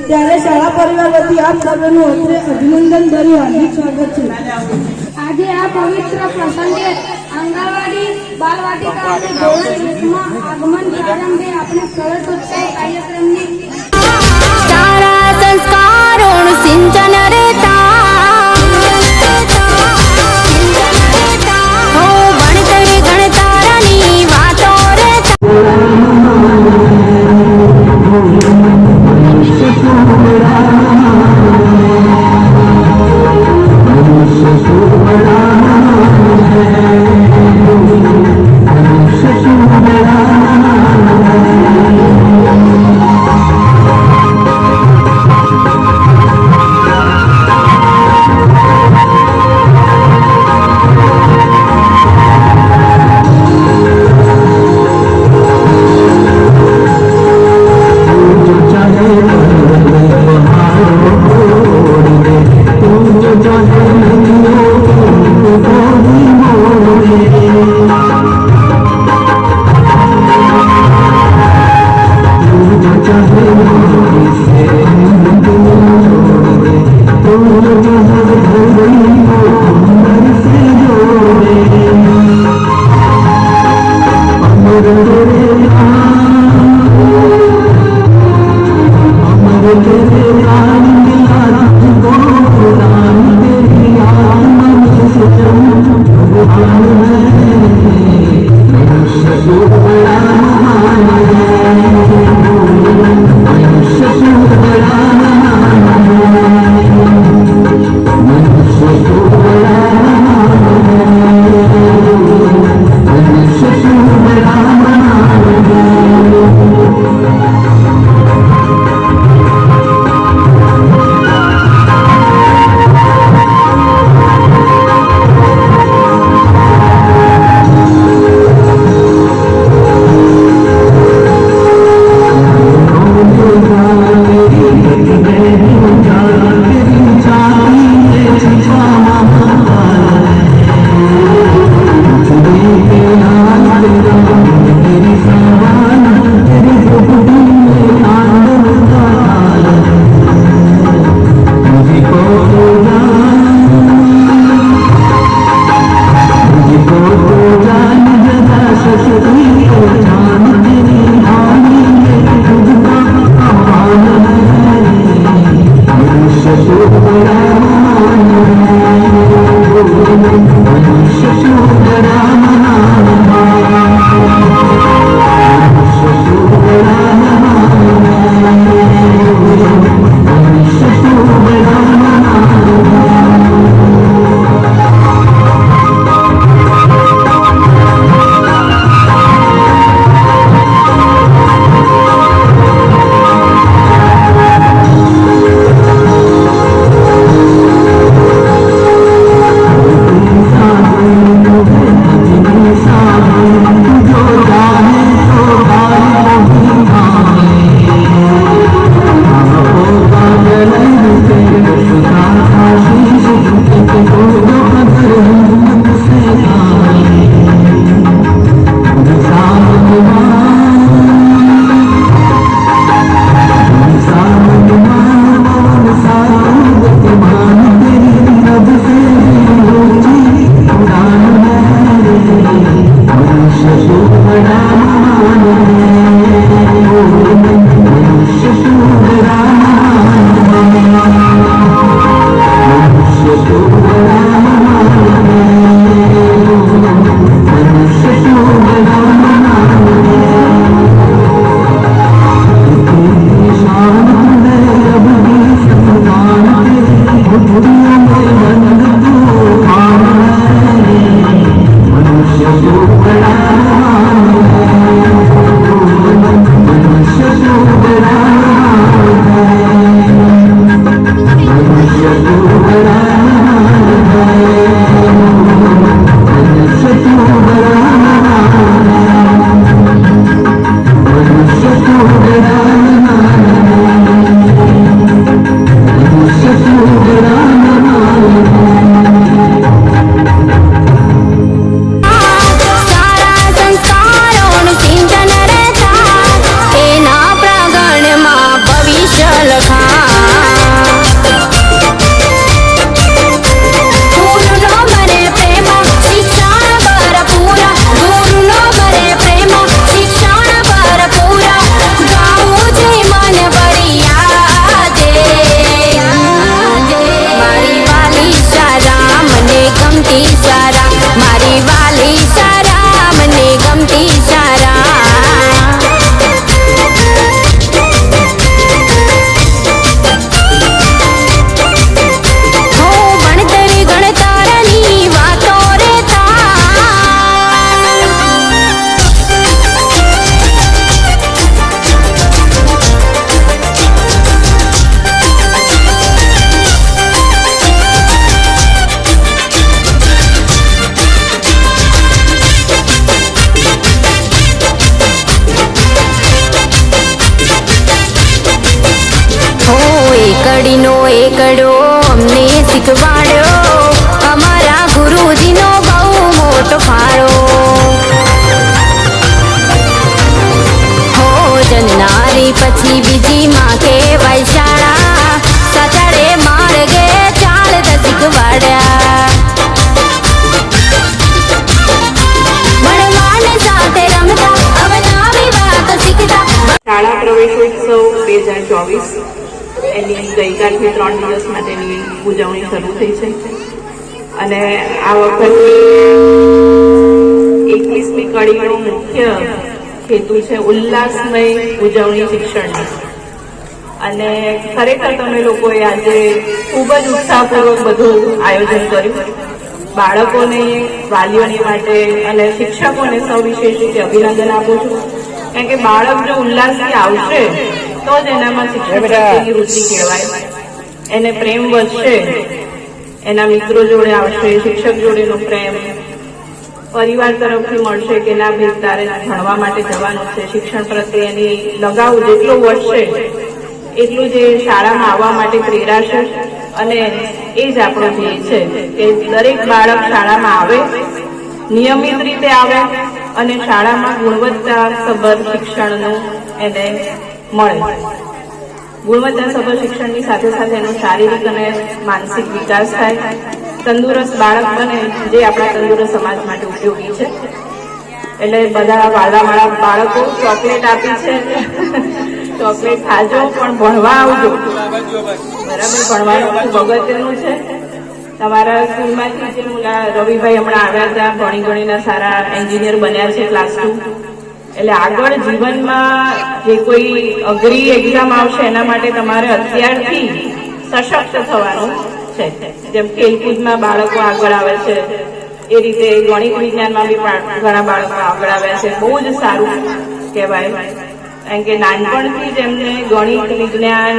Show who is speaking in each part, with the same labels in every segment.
Speaker 1: ત્યારે શાળા પરિવાર વતી આપ સર્વનું અત્રે અભિનંદન ભર્યું હાર્દિક સ્વાગત છે।
Speaker 2: આજે આ પવિત્ર પ્રસંગે આંગણવાડી બાલવાટિકા અને ધોરણ 1 માં આગમન પ્રારંભે આપણે સરળોત્સવ કાર્યક્રમની
Speaker 3: સારા સંસ્કારોનું સિંચન રહેતા હો ભણતરી ગણતારાની વાતો રહેતા કડીનો એકડો અમને શીખવાડ્યો અમારા ગુરુજીનો બહુ મોટો ફાળો હો જન્નારી પછી બીજી માં કહેવાય શાળા સચડે માર્ગે ચાલતા શીખવાડ્યા ભણવાને સાથે રમતા અવનવી વાતો શીખતા
Speaker 4: શાળા પ્રવેશોત્સવ 2024 એની ગઈકાલથી 3 દિવસ માટેની ઉજવણી શરૂ થઈ છે અને આ વખતની 21મી કડીનો મુખ્ય હેતુ છે ઉલ્લાસમય ઉજવણી શિક્ષણની અને ખરેખર તમે લોકોએ આજે ખૂબ જ ઉત્સાહપૂર્વક બધું આયોજન કર્યું. બાળકોને, વાલીઓની માટે અને શિક્ષકોને સવિશેષ રીતે અભિનંદન આપું છું, કારણ કે બાળક જો ઉલ્લાસથી આવશે તો જ એનામાં શિક્ષણ પ્રત્યેની રુચિ કેળવાય, એને પ્રેમ વધશે, એના મિત્રો જોડે આવશે, શિક્ષક જોડેનો પ્રેમ, પરિવાર તરફથી મળશે કે ના ભાઈ તારે ભણવા માટે જવાનું છે, શિક્ષણ પ્રત્યે એની લગાવ જેટલો વધશે એટલું જ શાળામાં આવવા માટે પ્રેરાશે અને એ જ આપણો ધ્યેય છે કે દરેક બાળક શાળામાં આવે, નિયમિત રીતે આવે અને શાળામાં ગુણવત્તાસભર શિક્ષણનું એને મળે. ગુણવત્તાસભર શિક્ષણની સાથે સાથે એનો શારીરિક અને માનસિક વિકાસ થાય, તંદુરસ્ત બાળક બને જે આપણા તંદુરસ્ત સમાજ માટે ઉપયોગી છે. એટલે બધા વાળા બાળકો ચોકલેટ આપી છે, ચોકલેટ ખાજો પણ ભણવા આવજો, બરાબર? ભણવાનું ખૂબ અગત્યનું છે. તમારા સ્કૂલમાંથી જે રવિભાઈ હમણાં આવ્યા હતા, ભણી ગણીના સારા એન્જિનિયર બન્યા છે ક્લાસ 2. એટલે આગળ જીવનમાં જે કોઈ અઘરી એક્ઝામ આવશે એના માટે તમારે અત્યારથી સશક્ત થવાનું છે. જેમ ખેલકૂદમાં બાળકો આગળ આવે છે એ રીતે ગણિત વિજ્ઞાનમાં બી ઘણા બાળકો આગળ આવ્યા છે. બહુ જ સારું કહેવાય, કારણ કે નાનપણથી જ એમને ગણિત, વિજ્ઞાન,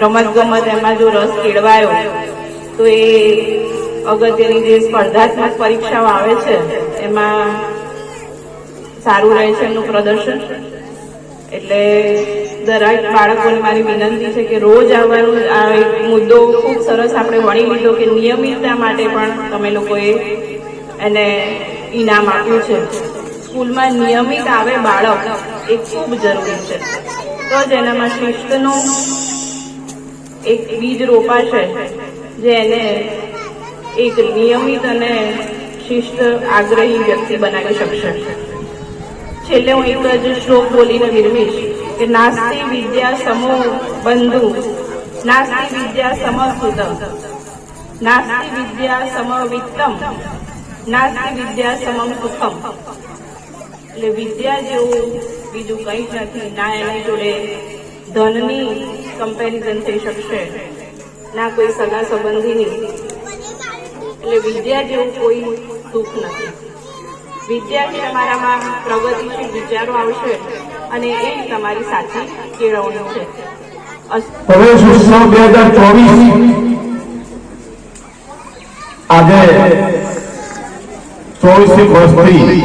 Speaker 4: રમતગમત એમાં જો રસ કેળવાયો તો એ અગત્યની જે સ્પર્ધાત્મક પરીક્ષાઓ આવે છે એમાં સારું રહે છે એમનું પ્રદર્શન. એટલે દરેક બાળકોને મારી વિનંતી છે કે રોજ આવવાનું. આ એક મુદ્દો ખૂબ સરસ આપણે વણી લીધો કે નિયમિતતા માટે પણ તમે લોકોએ એને ઇનામ આપ્યું છે. સ્કૂલમાં નિયમિત આવે બાળક એ ખૂબ જરૂરી છે, તો જ એનામાં શિસ્તનું એક બીજ રોપાશે જે એને એક નિયમિત અને શિસ્ત આગ્રહી વ્યક્તિ બનાવી શકશે. છેલ્લે હું એક જ શ્લોક બોલીને વિરમીશ કે નાસ્તિ વિદ્યા સમો બંધુ, નાસ્તિ વિદ્યા સમસુત, નાસ્તિ વિદ્યા સમવિત્તમ, નાસ્તિ વિદ્યા સમમ સુખમ. એટલે વિદ્યા જેવું બીજું કંઈ જ નથી. ના એની જોડે ધનની કમ્પેરિઝન થઈ શકશે, ના કોઈ સગા સંબંધીની. એટલે વિદ્યા જેવું કોઈ સુખ નથી. વિદ્યાથી તમારામાં પ્રગતિશીલ વિચારો આવશે અને એ તમારી સાચી કેળવણી છે.
Speaker 5: પ્રવેશ ઉત્સવ 2024 આજે 24મી વર્ષથી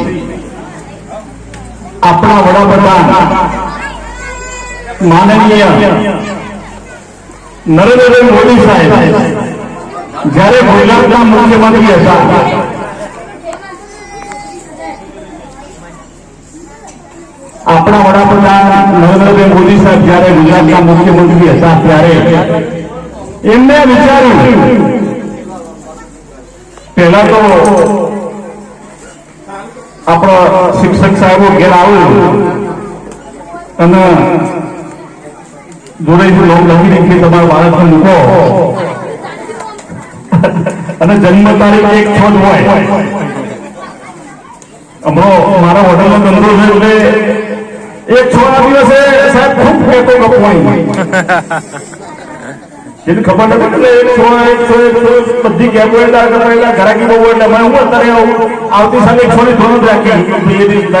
Speaker 5: આપણા વડાપ્રધાન માનનીય નરેન્દ્રભાઈ મોદી સાહેબ જ્યારે ગુજરાતના મુખ્યમંત્રી હતા આપણા વડાપ્રધાન નરેન્દ્રભાઈ મોદી સાહેબ જ્યારે ગુજરાતના મુખ્યમંત્રી હતા ત્યારે એમને વિચાર્યું પહેલા તો આપણા શિક્ષક સાહેબો ઘેર આવ્યું અને જોડેથી લોક લખી દીધી તમારા બાળકને મૂકો અને જન્મ તારીખ 1 6 હોય. હમણાં મારા હોટલનો ધંધો છે એટલે 1 6 દિવસે સાહેબ ખૂબ કહેતો કપવાય જેને ખબર નથી એટલે 1 6 બધી કેબોએલા ઘરાકી બહુ એટલે મને હું અત્યારે આવતી સાલે 1 6 ની ધોરણ રાખી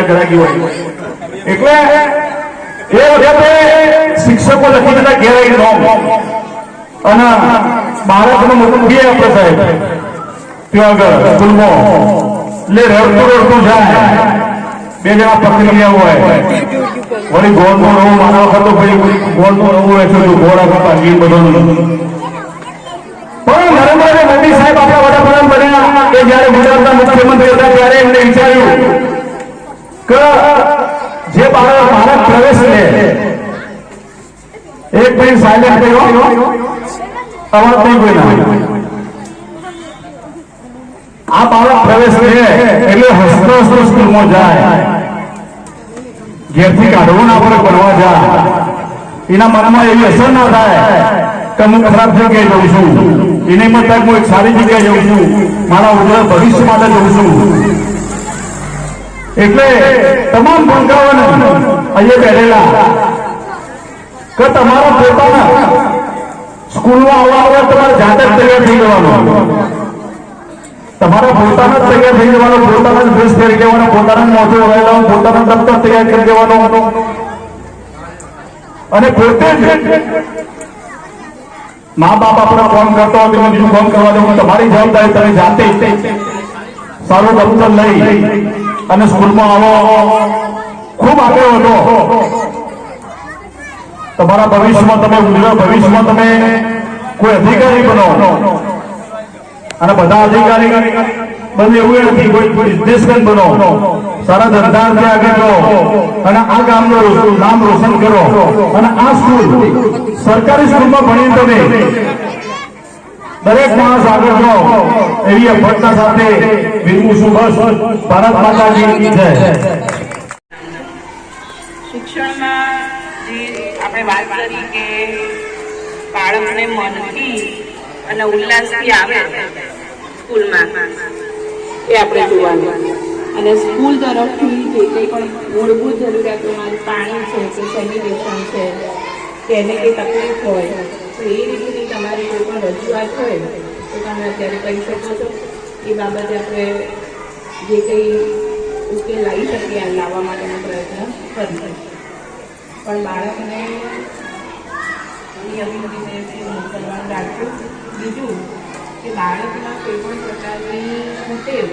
Speaker 5: ઘરાકી હોય એટલે એ વખતે શિક્ષકો લખી દીધા ઘેરાઈ નોમ અને બાળકનો મૂકીએ આપણે સાહેબ ત્યાં આગળ સ્કૂલમાં એટલે રડતું જાય. 2 જણા પકડી ગયા હોય વળી ગોળનું નવું માનવા કરતો ભાઈ ગોળનું નવું હોય છે ગોળ આપતા ગીત બધું એક ભાઈ સાયલેન્ટ થયો, અવાજ નહીં કોઈના. આ બાળક પ્રવેશ લે એટલે હસતો હસતો સ્કૂલમાં જાય, ઘેરથી કાઢવો ના પડે, ભણવા જાય. એના મનમાં એવી અસર ના થાય કે હું ખરાબ જગ્યાએ જઉં છું. એને મત થાય હું એક સારી જગ્યાએ જઉં છું, મારા ઉજ્જવળ ભવિષ્ય માટે જઉં છું. એટલે તમામ ભૂલકાઓને અહીંયા બેઠેલા કે તમારા પોતાના સ્કૂલમાં આવવા તમારે જાતે જ તૈયાર થઈ જવાનું. તમારા પોતાના જ તૈયાર થઈ જવાનો, પોતાના જ ડ્રેસ પહેરી જવાનો, પોતાના મોઢું વળેલા, પોતાના દફતર તૈયાર કરી દેવાનો અને પોતે જ મા બાપ આપણા કામ કરતો હોય તેનું બીજું કામ કરવા દેવું. તમારી જવાબદારી તમે જાતે સારું દફતર લઈ અને સ્કૂલમાં આવો, ખૂબ આગળ વધો. તમારા ભવિષ્યમાં તમે ઉજ્જવળ ભવિષ્યમાં તમે કોઈ અધિકારી બનો અને બધા અધિકારી બને એવું નથી, કોઈ બિઝનેસમેન બનો, સારા ધંધાથી આગળ જાઓ અને આ ગામનું નામ રોશન કરો. અને આ સ્કૂલ સરકારી સ્કૂલમાં ભણી તમે દરેક માણસ આગળ જાઓ એવી અભ્યર્થના સાથે વિરમું છું. બસ ભારત માતાજી જય.
Speaker 4: શિક્ષણમાં જે આપણે વાત કરી કે બાળકને મનથી અને ઉલ્લાસથી આવે સ્કૂલમાં, એ આપણે જોવાનું. અને સ્કૂલ તરફથી જે કંઈ પણ મૂળભૂત જરૂરિયાતોમાં પાણી છે કે સેનિટેશન છે કે એને કંઈ તકલીફ હોય તો એ રીતની તમારી કોઈ પણ રજૂઆત હોય તો તમે અત્યારે કરી શકો છો. એ બાબતે આપણે જે કંઈ ઉકેલ લાવી શકીએ આ લાવવા માટેનો પ્રયત્ન કરીએ. પણ બાળકને નિયમિત રીતે મોકલવાનું રાખવું. બીજું કે બાળકમાં કોઈ પણ પ્રકારની ટેવ,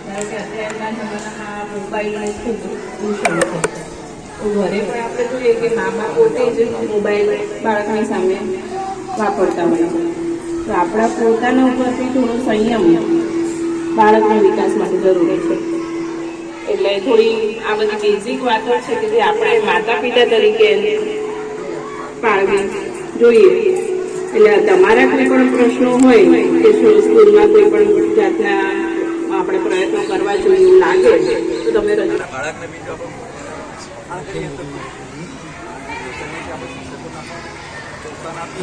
Speaker 4: ધારો કે અત્યારના જમાનામાં મોબાઈલનો ખૂબ દૂષણ છે, તો ઘરે પણ આપણે જોઈએ કે મા બાપ પોતે જ મોબાઈલ બાળકની સામે વાપરતા હોય છે. તો આપણા પોતાના ઉપરથી થોડો સંયમ બાળકના વિકાસ માટે જરૂરી છે. એટલે થોડી આ બધી બેઝિક વાતો છે કે જે આપણે માતા પિતા તરીકે પાળવી જોઈએ. એટલે તમારા કોઈ પણ પ્રશ્નો હોય કે સ્કૂલમાં કોઈ પણ જાતના આપણે પ્રયત્નો કરવા જોઈએ એવું લાગે તો તમે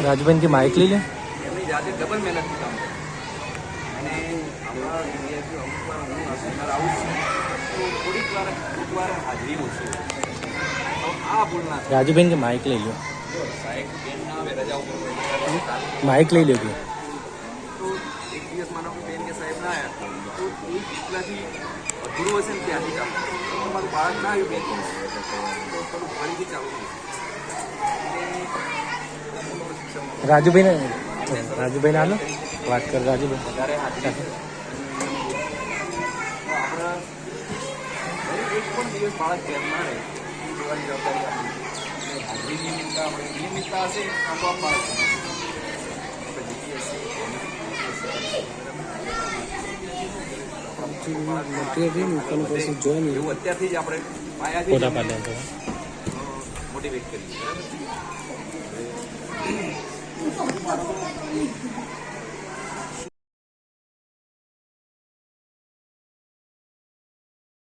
Speaker 6: રાજબેન की माइक ले लें.
Speaker 7: એમની જાતે ડબલ મહેનતથી કામ કરે અને આપણા વિદ્યાર્થીઓ અમુક વાર હું નસીબદાર આવું છું તો થોડીક વાર હાજરી ઓછી તો આ ભૂલ ના થાય.
Speaker 6: राजूबेन की माइक ले लो.
Speaker 7: સાહેબ બેન ના આવે રજા ઉપર હોય
Speaker 6: माइक ले लो.
Speaker 7: તો એક દિવસ માનો કે બેન કે સાહેબ ના આવ્યા તો એ એટલાથી અધૂરું હશે ને ત્યાંથી ચાલુ તમારું બાળક ના આવ્યું બે દિવસ તો થોડું ફરીથી ચાલુ થયું.
Speaker 6: राजूबेन आलो बात कर. राजूबेन
Speaker 7: વધારે હાજરી છે. તો આપણે એક પણ દિવસ બાળક ઘેર ના રહે એ જોવાની જવાબદારી આપણી. હાજરી નિયમિતતા આપણે નિયમિતતા હશે આપોઆપ બાળક એવું અત્યારથી જ આપણે મોટિવેટ કરીએ.